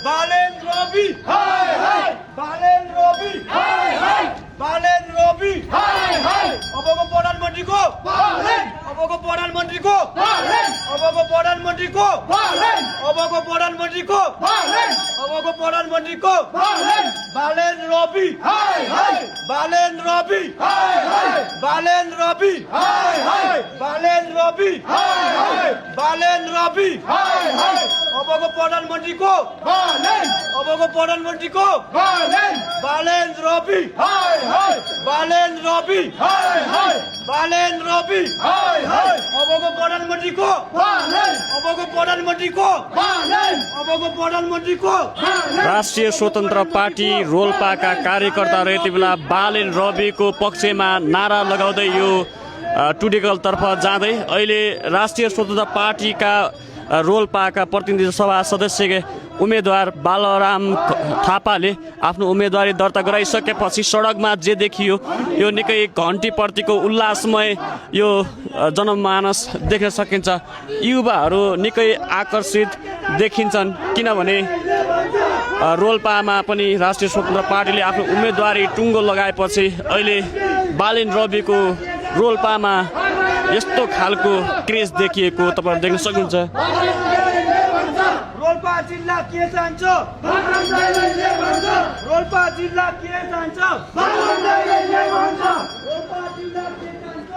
बालेन रवि हाय हाय बालेन रवि हाय हाय बालेन रवि हाय हाय अबको प्रधानमन्त्रीको बालेन अबको प्रधानमन्त्रीको बालेन अबको प्रधानमन्त्रीको बालेन अबको प्रधानमन्त्रीको बालेन अबको प्रधानमन्त्रीको बालेन बालेन रवि हाय हाय बालेन रवि हाय हाय बालेन रवि हाय हाय बालेन रवि हाय हाय बालेन रवि हाय हाय अबको प्रधानमन्त्रीको बालेन अबको प्रधानमन्त्रीको बालेन बालेन रवि हाय हाय बालेन रवि हाय हाय बालेन रवि हाय हाय अबको प्रधानमन्त्रीको बालेन अबको प्रधानमन्त्रीको बालेन अबको प्रधानमन्त्रीको राष्ट्रिय स्वतन्त्र पार्टी रोल्पाका कार्यकर्ताहरू यति बेला बालेन रविको पक्षमा नारा लगाउँदै यो टुडेकलतर्फ जाँदै अहिले राष्ट्रिय स्वतन्त्र पार्टीका रोल्पाका प्रतिनिधि सभा सदस्य उम्मेदवार बालराम थापाले आफ्नो उम्मेदवारी दर्ता गराइसकेपछि सडकमा जे देखियो यो निकै घन्टीप्रतिको उल्लासमय यो जनमानस देख्न सकिन्छ। युवाहरू निकै आकर्षित देखिन्छन् किनभने रोल्पामा पनि राष्ट्रिय स्वतन्त्र पार्टीले आफ्नो उम्मेदवारी टुङ्गो लगाएपछि अहिले बालेन रविको रोल्पामा यस्तो खालको क्रेज देखिएको तपाईहरु देख्न सक्नुहुन्छ। रोल्पा जिल्ला के चाहन्छ रोल्पा जिल्ला के चाहन्छ रोल्पा जिल्ला के चाहन्छ